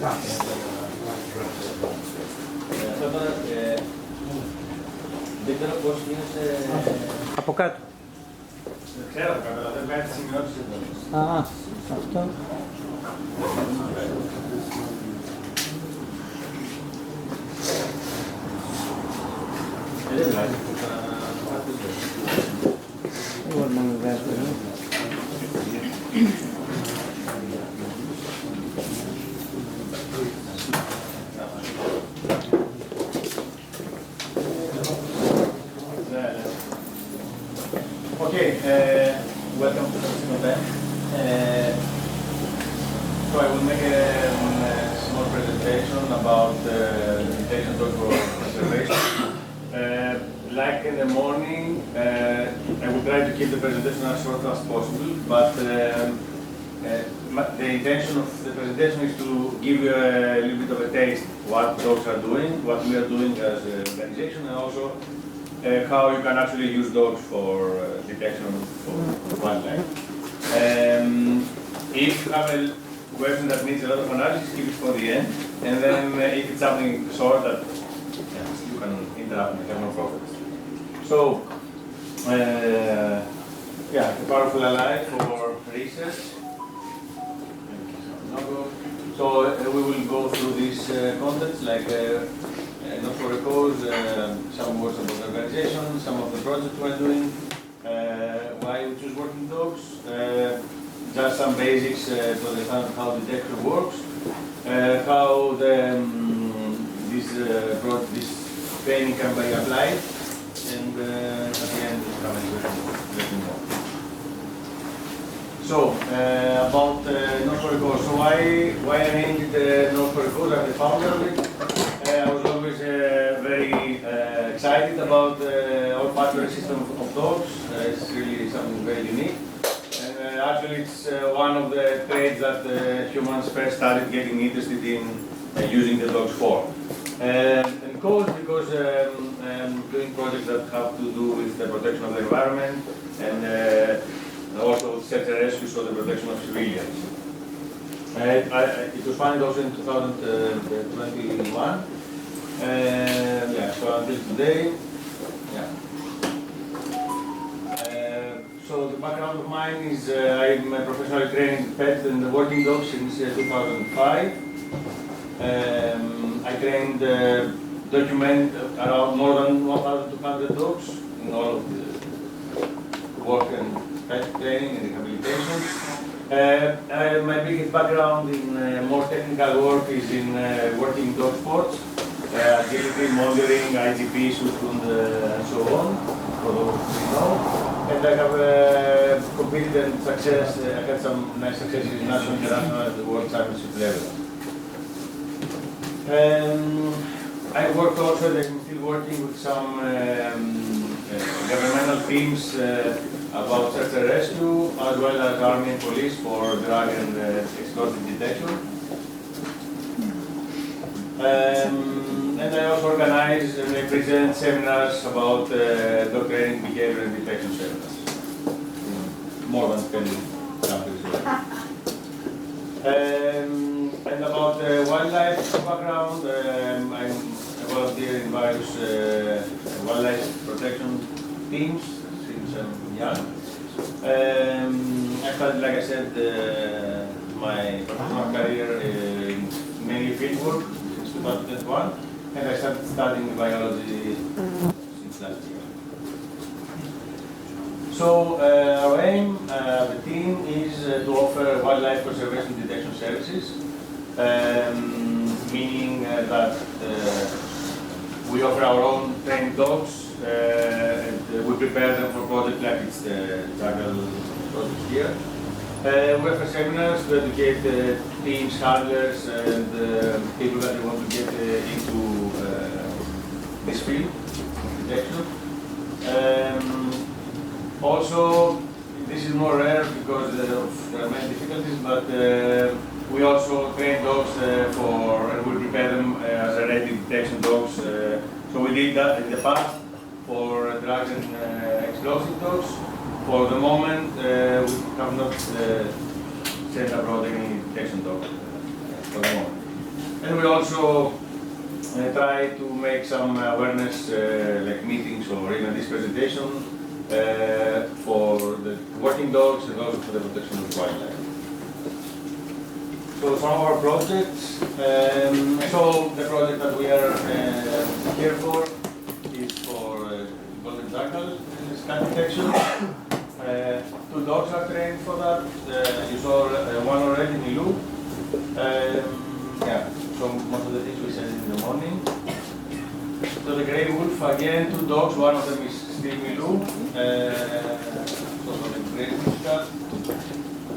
Αυτό τώρα δεν ξέρω πώς γίνεσαι... Από κάτω. Δεν ξέρω από κάτω, αλλά δεν κάνει τις σημειώσεις εδώ. Α, αυτό. Δεν βγάζει. Δεν μπορούμε να βγάζουμε. Okay, welcome to the event. So I will make a small presentation about detection for conservation. Like in the morning, I will try to keep the presentation as short as possible, but the intention of the presentation is to give you a little bit of a taste what dogs are doing, what we are doing as an organization, and also how you can actually use dogs for detection of wildlife. If you have a question that needs a lot of analysis, keep it for the end, and then if it's something short that you can interrupt me, have no problem. So, yeah, the powerful ally for research. So we will go through these contents like not for a cause, some words about the organization, some of the projects we're doing, why we choose working dogs, just some basics to understand how detection works, how this training can be applied, and at the end we have a let me know. So, about Not for a Cause. So why I named it Not for a Cause? I'm the founder of it. I was always very excited about the olfactory system of dogs. It's really something very unique. And actually it's one of the traits that humans first started getting interested in using the dogs for. And cause because doing projects that have to do with the protection of the environment and also search and rescue, so the protection of civilians. It was founded also in 2021. Yeah, so until today, yeah. So the background of mine is I'm professionally training pets and working dogs since 2005. I trained, document around more than 1,200 dogs in all of the work and pet training and rehabilitation. My biggest background in more technical work is in working dog sports, agility, monitoring, IGP, Schutzhund, and so on, for those who know. And I have competed and success, I had some nice successes in national, international, and the world championship level. I worked also, and I'm still working with some governmental teams about search and rescue, as well as army and police for drug and explosive detection. And I also organize and I present seminars about dog training, behavior and detection seminars. More than 10 countries. And about wildlife background, I'm a volunteer in various wildlife protection teams since I'm young. I started, like I said, my professional career in mainly fieldwork since 2001, and I started studying biology since last year. So our aim, the team, is to offer wildlife conservation detection services, meaning that we offer our own trained dogs and we prepare them for projects like it's the JACKAL project here. We offer seminars to educate teams, handlers, and people that want to get into this field, detection. Also, this is more rare because there are many difficulties, but we also train dogs and we prepare them as a ready detection dogs. So we did that in the past for drugs and explosive dogs. For the moment, we have not sent abroad any detection dogs for the moment. And we also try to make some awareness, like meetings or even this presentation, for the working dogs and also for the protection of wildlife. So some of our projects, so the project that we are here for is for golden jackal scan detection. 2 dogs are trained for that. You saw one already, Milu. Yeah, so most of the things we send in the morning. So the grey wolf, again, 2 dogs, one of them is still Milu. So for the grey wolf cat,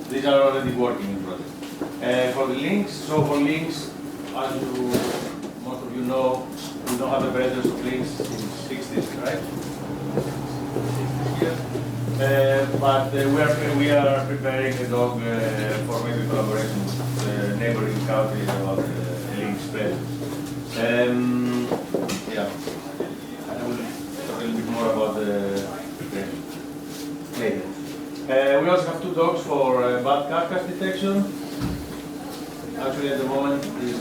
these are already working in project. For the lynx, so for lynx, as you, most of you know, we don't have the presence of lynx in 6 districts, right? 6 years. But we are preparing a dog for maybe collaboration with neighboring countries about lynx presence. Yeah, I will talk a little bit more about the preparation later. We also have 2 dogs for bad carcass detection. Actually, at the moment, is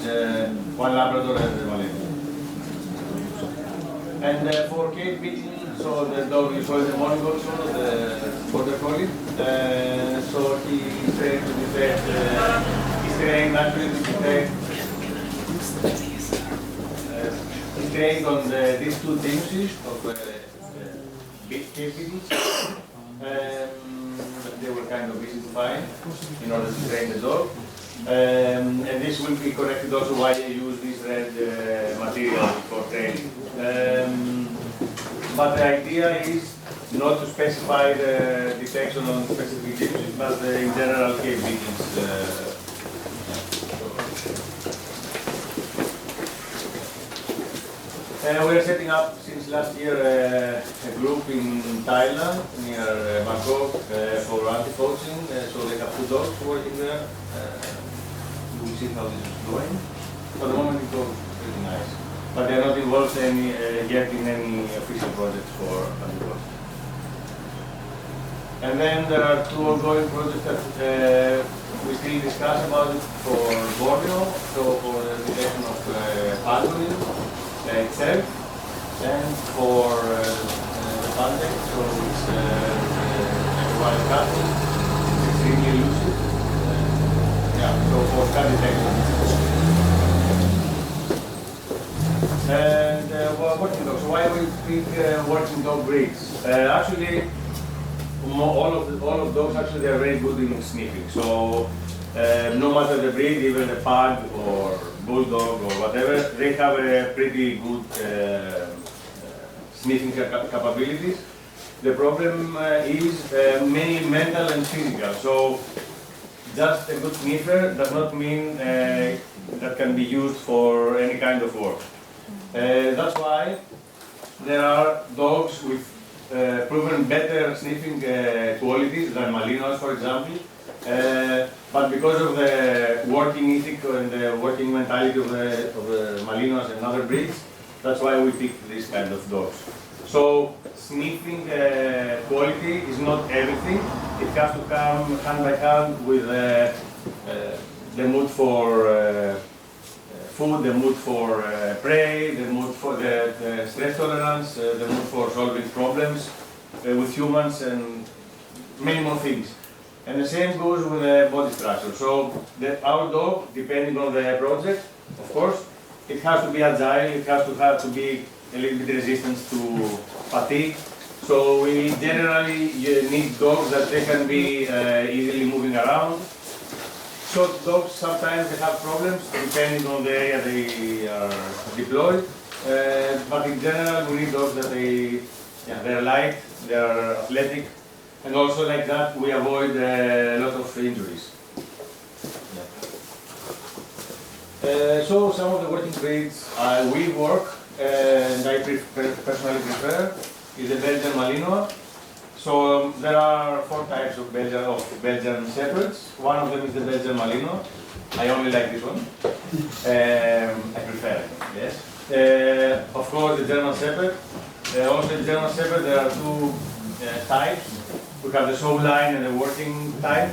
1 Labrador and a Malinois. And for cave beating, so the dog you saw in the morning also, the border collie. So he is trained to detect, he's trained actually to detect, he's trained on these 2 dimensions of cave beatings. They were kind of easy to find in order to train the dog. And this will be corrected also why you use this red material for training. But the idea is not to specify the detection on specific dimensions, but in general cave beatings. We are setting up since last year a group in Thailand near Bangkok for anti-poaching. So they have 2 dogs working there. We'll see how this is going. For the moment, it goes pretty nice. But they are not involved yet in any official projects for anti-poaching. And then there are 2 ongoing projects that we still discuss about it for Borneo, so for the detection of pangolin itself, and for the pandemic, so it's a wild cat, it's extremely elusive. Yeah, so for cat detection. And working dogs. So why we pick working dog breeds? Actually, all of dogs actually they are very good in sniffing. So no matter the breed, even the pug or bulldog or whatever, they have a pretty good sniffing capabilities. The problem is mainly mental and physical. So just a good sniffer does not mean that can be used for any kind of work. That's why there are dogs with proven better sniffing qualities than Malinois, for example. But because of the working ethic and the working mentality of the Malinois and other breeds, that's why we pick this kind of dogs. So sniffing quality is not everything. It has to come hand by hand with the mood for food, the mood for prey, the mood for the stress tolerance, the mood for solving problems with humans and many more things. And the same goes with the body structure. So our dog, depending on the project, of course, it has to be agile, it has to be a little bit resistant to fatigue. So we generally need dogs that they can be easily moving around. Short dogs, sometimes they have problems depending on the area they are deployed. But in general, we need dogs that they're light, they're athletic, and also like that we avoid a lot of injuries. So some of the working breeds we work, and I personally prefer, is the Belgian Malinois. So there are 4 types of Belgian Shepherds. One of them is the Belgian Malinois. I only like this one. I prefer it, yes. Of course, the German Shepherd. Also, the German Shepherd, there are 2 types. We have the show line and the working type.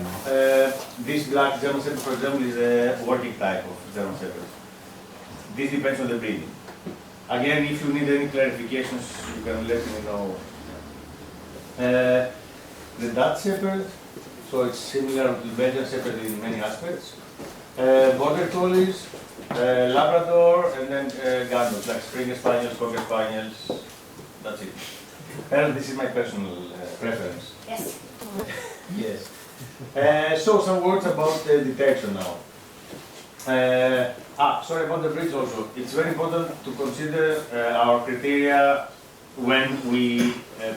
This black German Shepherd, for example, is the working type of German Shepherd. this depends on the breeding. Again, if you need any clarifications, you can let me know. The Dutch Shepherd, so it's similar to the Belgian Shepherd in many aspects. Border Collies, Labrador, and then Gandals, like Springer Spaniels, Cocker Spaniels. That's it. And this is my personal preference. Yes. Yes. So some words about detection now. Sorry about the breeds also. It's very important to consider our criteria when we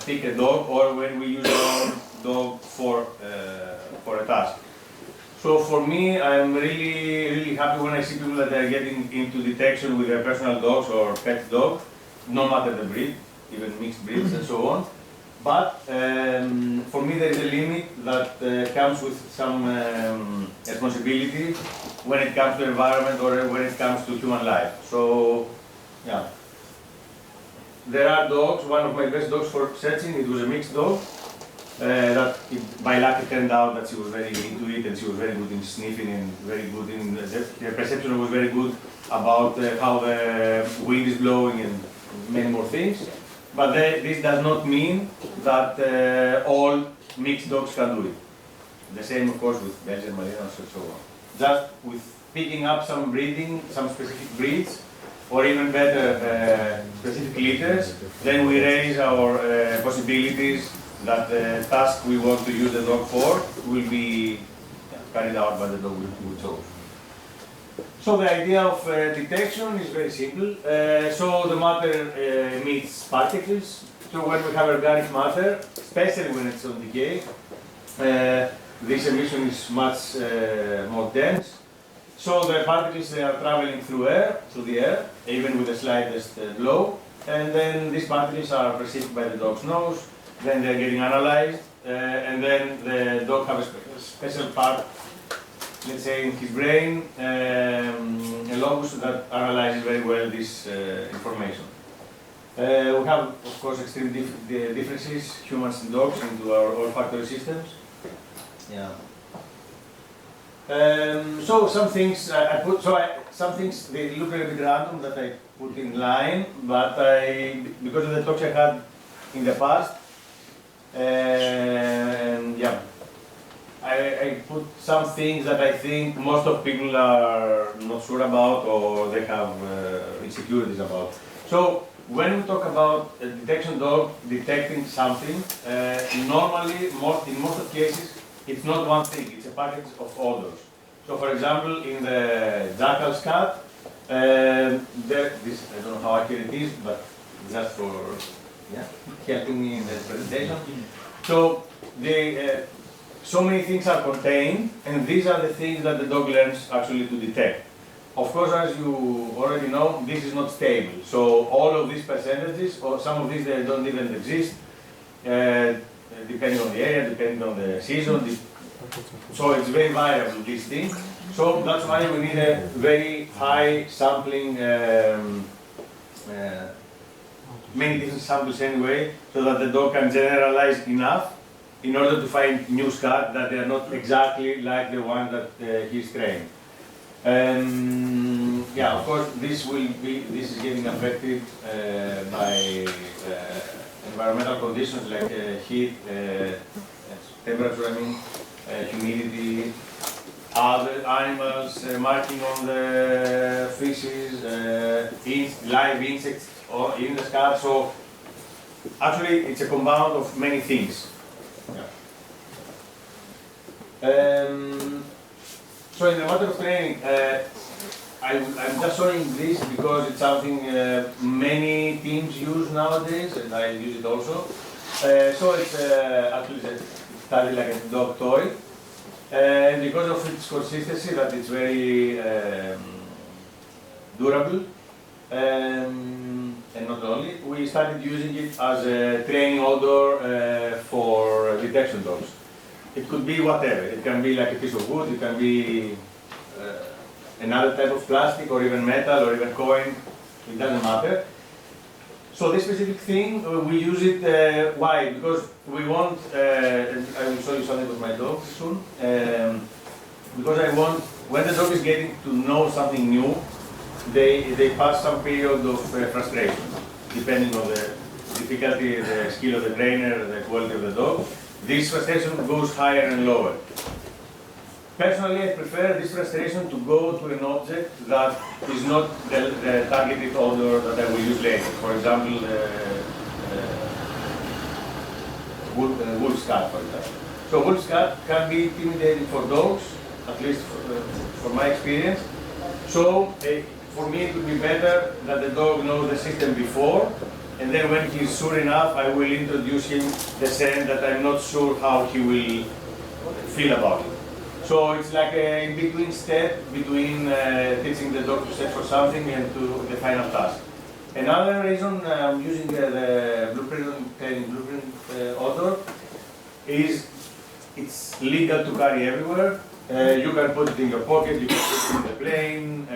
pick a dog or when we use our dog for a task. So for me, I'm really happy when I see people that are getting into detection with their personal dogs or pet dog, no matter the breed, even mixed breeds and so on. But for me, there is a limit that comes with some responsibility when it comes to environment or when it comes to human life. So, yeah. There are dogs, one of my best dogs for searching, it was a mixed dog. That by luck it turned out that she was very into it and she was very good in sniffing and very good in, her perception was very good about how the wind is blowing and many more things. But this does not mean that all mixed dogs can do it. The same, of course, with Belgian Merinos and so on. Just with picking up some breeding, some specific breeds, or even better, specific litters, then we raise our possibilities that the task we want to use the dog for will be carried out by the dog we chose. So the idea of detection is very simple. So the matter emits particles. So when we have organic matter, especially when it's on decay, this emission is much more dense. So the particles they are traveling through the air, even with the slightest blow, and then these particles are perceived by the dog's nose. Then they're getting analyzed, and then the dog has a special part, let's say in his brain, a locus that analyzes very well this information. We have, of course, extreme differences, humans and dogs, into our olfactory systems. Yeah. So some things some things they look a little bit random that I put in line, but because of the talks I had in the past. Yeah, I put some things that I think most of people are not sure about or they have insecurities about. So when we talk about a detection dog detecting something, normally, in most of cases, it's not one thing, it's a package of odors. So for example, in the JACKAL cat, this, I don't know how accurate it is, but just for helping me in the presentation. So so many things are contained, and these are the things that the dog learns actually to detect. Of course, as you already know, this is not stable. So all of these percentages, or some of these, they don't even exist, depending on the area, depending on the season. So it's very variable, this thing. So that's why we need a very high sampling, many different samples anyway, so that the dog can generalize enough in order to find new scat that they are not exactly like the one that he's trained. Yeah, of course, this is getting affected by environmental conditions like heat, temperature, I mean, humidity, other animals marking on the fishes, live insects or in the scat. So actually, it's a compound of many things. Yeah. So in the matter of training, I'm just showing this because it's something many teams use nowadays, and I use it also. So it's actually started like a dog toy, and because of its consistency, that it's very durable. And not only, we started using it as a training odor for detection dogs. It could be whatever. It can be like a piece of wood, it can be another type of plastic, or even metal, or even coin. It doesn't matter. So this specific thing, we use it, why? Because we want, and I will show you something with my dog soon, because I want, when the dog is getting to know something new, they pass some period of frustration, depending on the difficulty, the skill of the trainer, the quality of the dog. This frustration goes higher and lower. Personally, I prefer this frustration to go to an object that is not the targeted odor that I will use later. For example, wolf's cat, for example. So wolf's cat can be intimidating for dogs, at least for my experience. So for me it would be better that the dog knows the system before, and then when he's sure enough, I will introduce him the scent that I'm not sure how he will feel about it. So it's like a in-between step between teaching the dog to search for something and to the final task. Another reason I'm using the blueprint training blueprint odor is it's legal to carry everywhere. You can put it in your pocket, you can put it in the plane.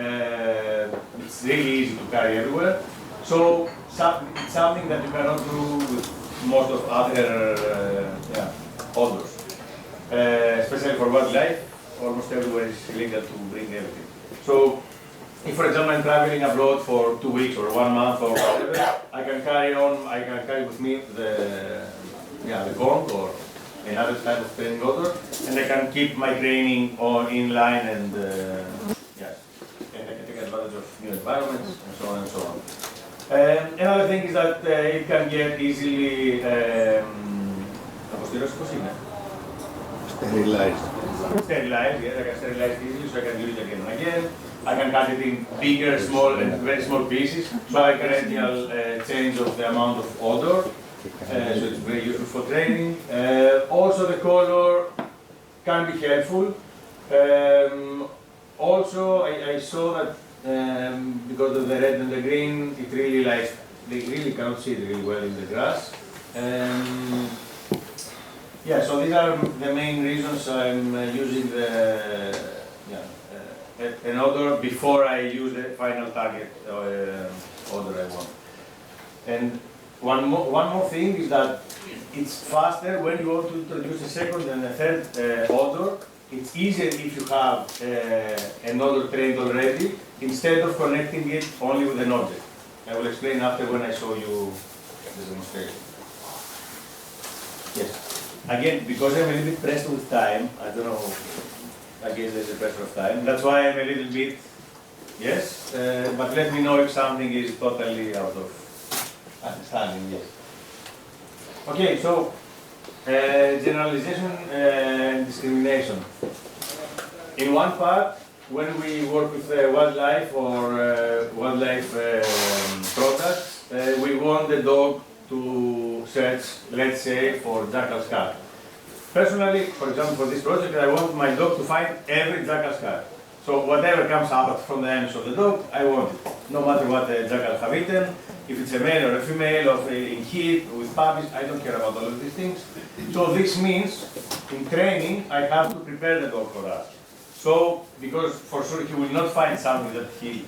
It's really easy to carry everywhere. So it's something that you cannot do with most of other odors. Especially for wildlife, almost everywhere is illegal to bring everything. So, if for example I'm traveling abroad for 2 weeks or 1 month or whatever, I can carry with me the gong or another type of training odor, and I can keep my training in line and I can take advantage of new environments and so on and so on. Another thing is that it can get easily sterilized. Sterilized, yes, I can sterilize easily, so I can use it again and again. I can cut it in bigger, small, and very small pieces, so I can change of the amount of odor, so it's very useful for training. Also, the color can be helpful. Also, I saw that because of the red and the green, it really they really cannot see it really well in the grass. Yeah, so these are the main reasons I'm using an odor before I use the final target odor I want. And one more thing is that it's faster when you want to introduce a second and a third odor. It's easier if you have an odor trained already instead of connecting it only with an object. I will explain after when I show you the demonstration. Yes. Again, because I'm a little bit pressed with time, I don't know, I guess there's a pressure of time. That's why I'm a little bit, yes, but let me know if something is totally out of understanding, yes. Okay, so generalization and discrimination. In one part, when we work with wildlife or wildlife products, we want the dog to search, let's say, for JACKAL cat. Personally, for example, for this project, I want my dog to find every JACKAL cat. So whatever comes out from the anus of the dog, I want it. No matter what the jackal have eaten, if it's a male or a female, or in heat, with puppies, I don't care about all of these things. So this means, in training, I have to prepare the dog for that. So, because for sure he will not find something that he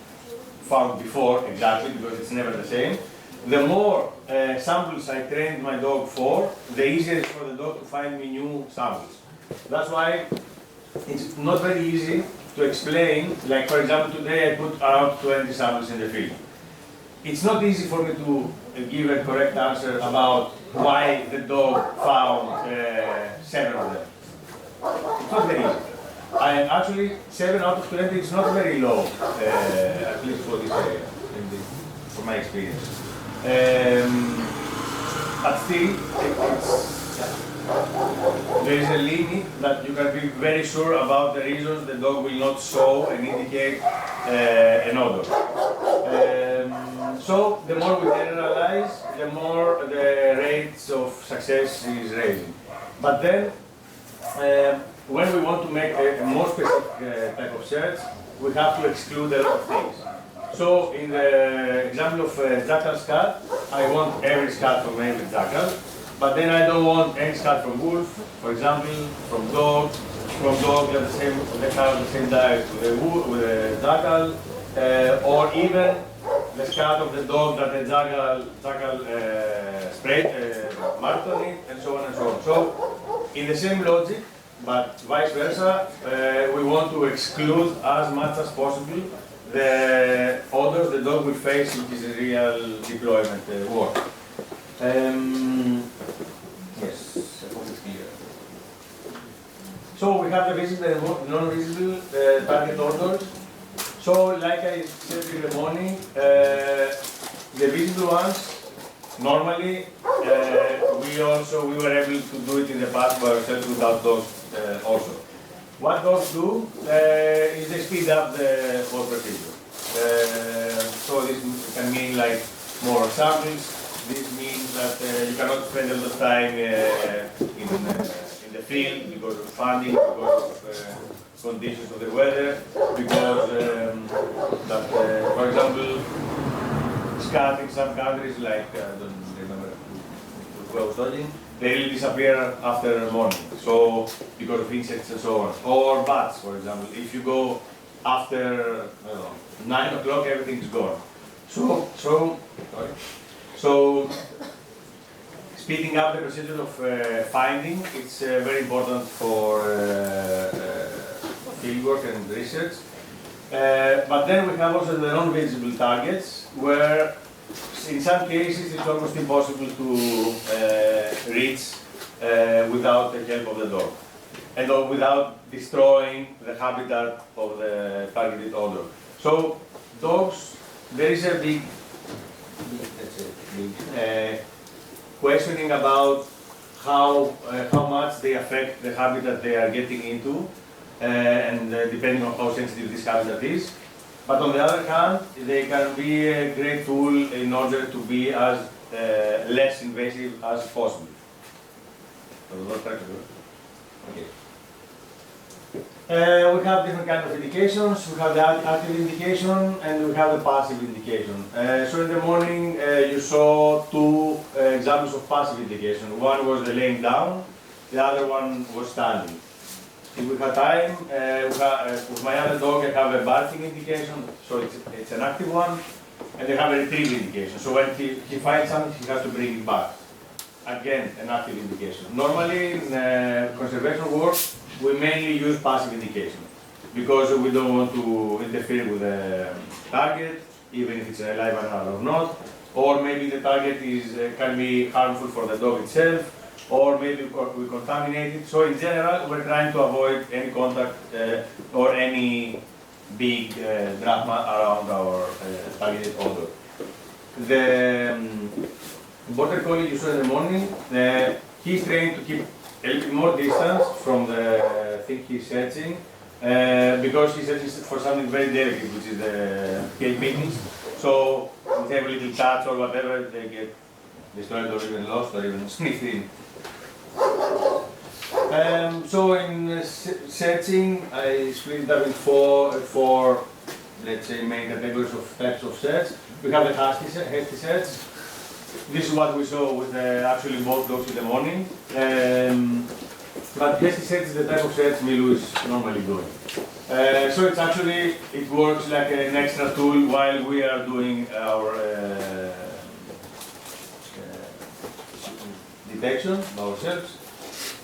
found before exactly, because it's never the same. The more samples I trained my dog for, the easier it is for the dog to find me new samples. That's why it's not very easy to explain, like for example today I put around 20 samples in the field. It's not easy for me to give a correct answer about why the dog found 7 of them. It's not very easy. Actually, 7 out of 20 is not very low, at least for this area, from my experience. But still, there is a limit that you can be very sure about the reasons the dog will not show and indicate an odor. So the more we generalize, the more the rates of success is raising. But then, when we want to make a more specific type of search, we have to exclude a lot of things. So in the example of jackal's cat, I want every scat from every jackal, but then I don't want any scat from wolf, for example, from dog they have the same diet with the jackal, or even the scat of the dog that the jackal sprayed marked on it, and so on and so on. So in the same logic, but vice versa, we want to exclude as much as possible the odors the dog will face in his real deployment work. Yes, I hope it's clear. So we have the visible and non-visible target odors. So like I said in the morning, the visible ones, normally we were able to do it in the past by ourselves without dogs also. What dogs do is they speed up the whole procedure. So this can mean like more samples. This means that you cannot spend a lot of time in the field because of funding, because of conditions of the weather, because for example, scat in some countries like I don't remember who I was talking, they really disappear after morning. So because of insects and so on, or bats, for example. If you go after 9 o'clock, everything is gone. So speeding up the procedure of finding, it's very important for fieldwork and research. But then we have also the non-visible targets, where in some cases it's almost impossible to reach without the help of the dog, and without destroying the habitat of the targeted odor. So dogs, there is a big questioning about how much they affect the habitat they are getting into, and depending on how sensitive this habitat is. But on the other hand, they can be a great tool in order to be as less invasive as possible. Okay. We have different kinds of indications. We have the active indication and we have the passive indication. So in the morning you saw two examples of passive indication. One was the laying down, the other one was standing. If we have time, with my other dog I have a barking indication, so it's an active one, and I have a retrieve indication. So when he finds something, he has to bring it back. Again, an active indication. Normally in conservation work, we mainly use passive indication because we don't want to interfere with the target, even if it's a live animal or not, or maybe the target can be harmful for the dog itself, or maybe we contaminate it. So in general, we're trying to avoid any contact or any big drama around our targeted odor. The border collie you saw in the morning, he's trained to keep a little bit more distance from the thing he's searching, because he's searching for something very delicate, which is the КΕΡΚΙΝΗΣ. So if they have a little touch or whatever, they get destroyed or even lost or even sniffed in. So in searching, I split it up in four, let's say, main categories of types of search. We have the hasty search. This is what we saw with actually both dogs in the morning. But hasty search is the type of search Milu is normally doing. So it's actually, it works like an extra tool while we are doing our detection by ourselves.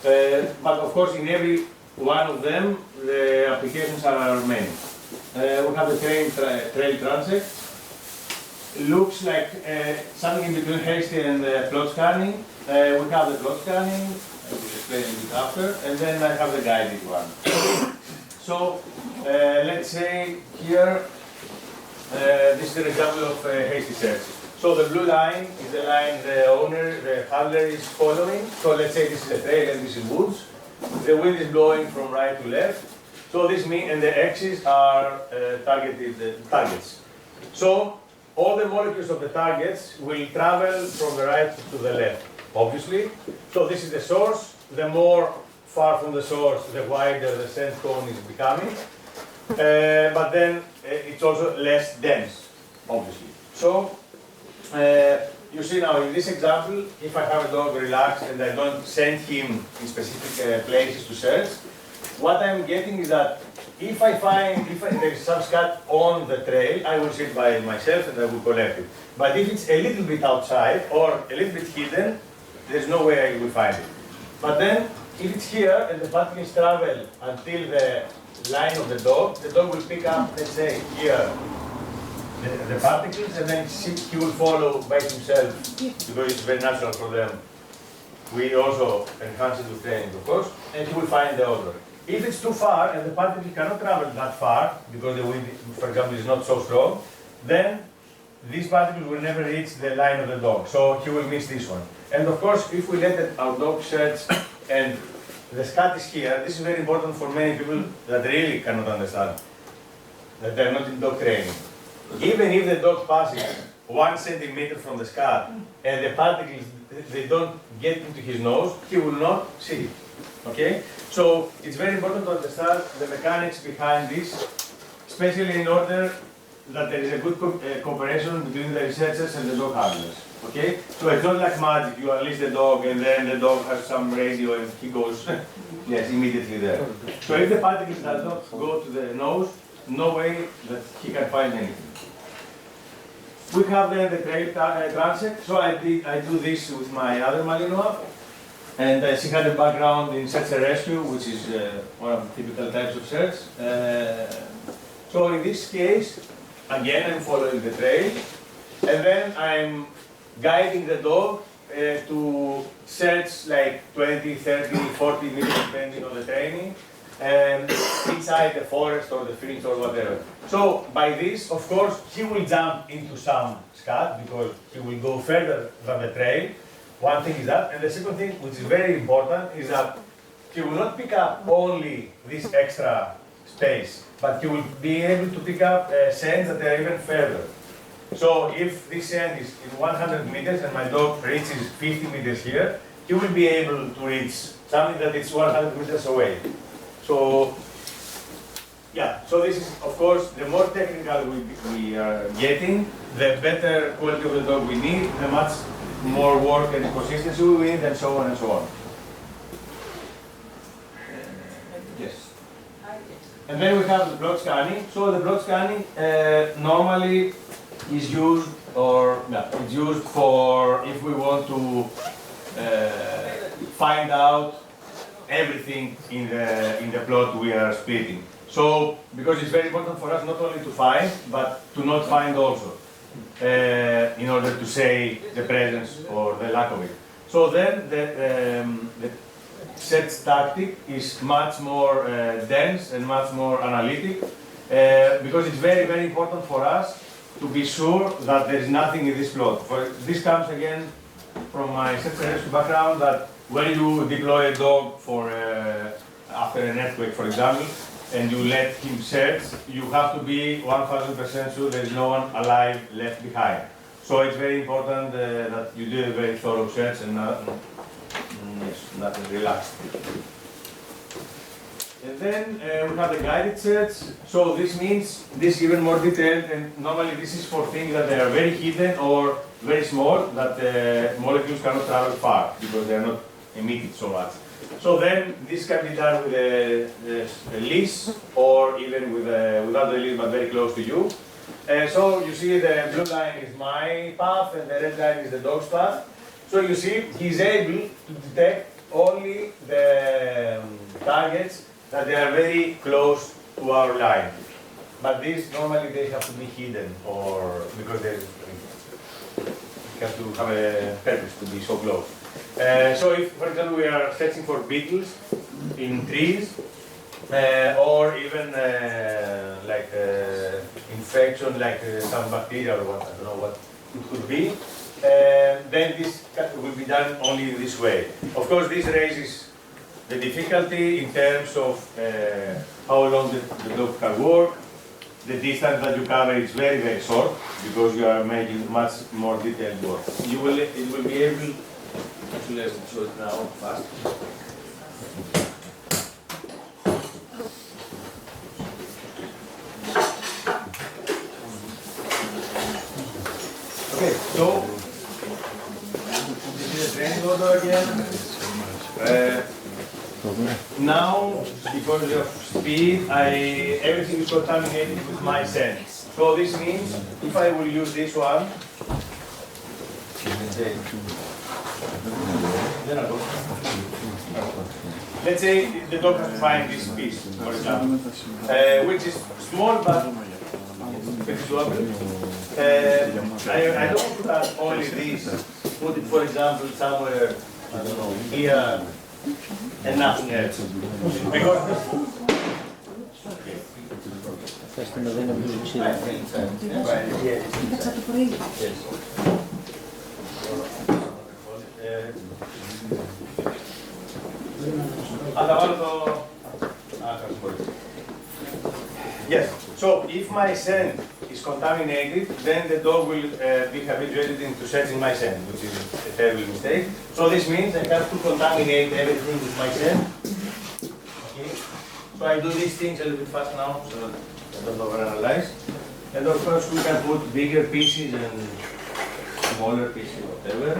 But of course, in every one of them, the applications are many. We have the trail transect. Looks like something in between hasty and plot scanning. We have the plot scanning, I will explain a bit after, and then I have the guided one. So let's say here, this is an example of hasty search. So the blue line is the line the owner, the handler is following. So let's say this is a trail and this is woods. The wind is blowing from right to left. So this means, and the X's are targeted targets. So all the molecules of the targets will travel from the right to the left, obviously. So this is the source. The more far from the source, the wider the scent cone is becoming. But then it's also less dense, obviously. So you see now in this example, if I have a dog relaxed and I don't send him in specific places to search, what I'm getting is that if there is some scat on the trail, I will sit by it myself and I will collect it. But if it's a little bit outside or a little bit hidden, there's no way I will find it. But then, if it's here and the particles travel until the line of the dog will pick up, let's say, here the particles, and then he will follow by himself because it's very natural for them. We also enhance it with training, of course, and he will find the odor. If it's too far and the particle cannot travel that far because the wind, for example, is not so strong, then these particles will never reach the line of the dog, so he will miss this one. And of course, if we let our dog search and the scat is here, this is very important for many people that really cannot understand, that they're not in dog training. Even if the dog passes 1 centimeter from the scat and the particles, they don't get into his nose, he will not see it. Okay? So it's very important to understand the mechanics behind this, especially in order that there is a good cooperation between the researchers and the dog handlers. Okay? So it's not like magic, you unleash the dog and then the dog has some radio and he goes yes, immediately there. So if the particles does not go to the nose, no way that he can find anything. We have then the trail transect, so I do this with my other Malinois, and she had a background in search and rescue, which is one of the typical types of search. So in this case, again I'm following the trail, and then I'm guiding the dog to search like 20, 30, 40 meters depending on the training, inside the forest or the fringe or whatever. So by this, of course, he will jump into some scat because he will go further than the trail. One thing is that, and the second thing, which is very important, is that he will not pick up only this extra space, but he will be able to pick up scents that are even further. So if this scent is in 100 meters and my dog reaches 50 meters here, he will be able to reach something that is 100 meters away. So, yeah, so this is, of course, the more technical we are getting, the better quality of the dog we need, the much more work and consistency we need, and so on and so on. Yes. And then we have the blood scanning. So the blood scanning normally is used, it's used for if we want to find out everything in the plot we are splitting. So, because it's very important for us not only to find, but to not find also, in order to say the presence or the lack of it. So then the search tactic is much more dense and much more analytic, because it's very, very important for us to be sure that there is nothing in this plot. This comes again from my search and rescue background, that when you deploy a dog for after an earthquake, for example, and you let him search, you have to be 1000% sure there is no one alive left behind. So it's very important that you do a very thorough search and nothing relaxed. And then we have the guided search. So this means this is even more detailed, and normally this is for things that they are very hidden or very small, that the molecules cannot travel far because they are not emitted so much. So then this can be done with a leash or even without the leash but very close to you. So you see the blue line is my path and the red line is the dog's path. So you see he's able to detect only the targets that they are very close to our line. But these normally they have to be hidden or because they have to have a purpose to be so close. So if, for example, we are searching for beetles in trees, or even like infection, like some bacteria or what, I don't know what it could be, then this will be done only this way. Of course, this raises the difficulty in terms of how long the dog can work. The distance that you cover is very, very short because you are making much more detailed work. It will be able. Actually, I will show it now fast. Okay, so this is the training order again. Now, because of speed, everything is contaminated with my scent. So this means if I will use this one, let's say the dog has to find this piece, for example, which is small but very doable. I don't put out only this, put it for example somewhere, I don't know, here and nothing else. Because Θες την οδύνη από τους ξύλους. Yes, so if my sand is contaminated, then the dog will be habituated into searching my sand, which is a terrible mistake. So this means I have to contaminate everything with my sand. Okay. So I do these things a little bit fast now, so that I don't overanalyze. And of course we can put bigger pieces and smaller pieces, whatever.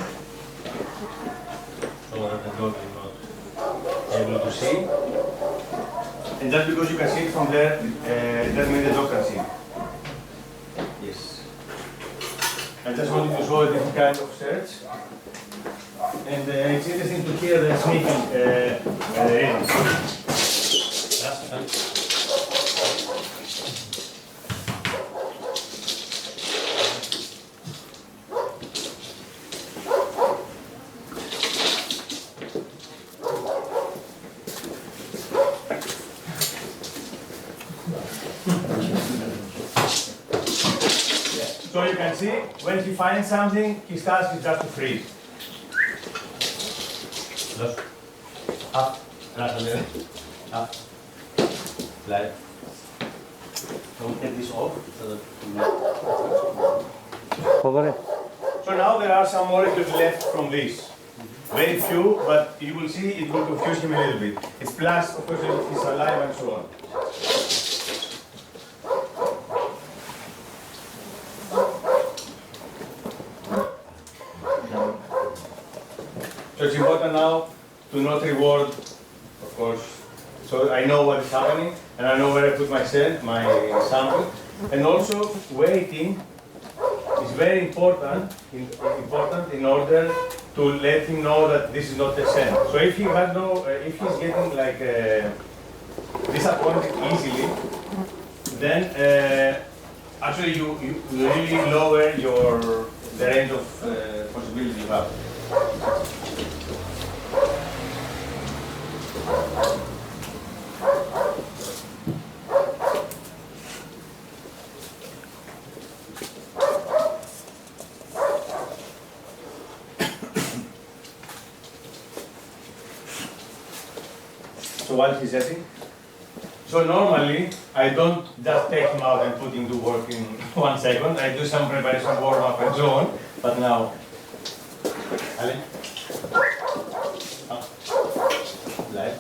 So that the dog is not able to see. And just because you can see it from there, doesn't mean the dog can see it. Yes. I just wanted to show a different kind of search. And it's interesting to hear the sniffing rhythm. So you can see, when he finds something, his task is just to freeze. Up, up, like. Don't get this off. Φοβερέ. So now there are some molecules left from this. Very few, but you will see it will confuse him a little bit. It's plus, of course, his saliva and so on. So it's important now to not reward, of course. So I know what is happening, and I know where I put my sample. And also, waiting is very important in order to let him know that this is not the scent. So if he has if he's getting like disappointed easily, then actually you really lower the range of possibilities you have. So while he's setting, so normally I don't just take him out and put him to work in 1 second. I do some preparation, warm up and so on. But now, Ale, up, light.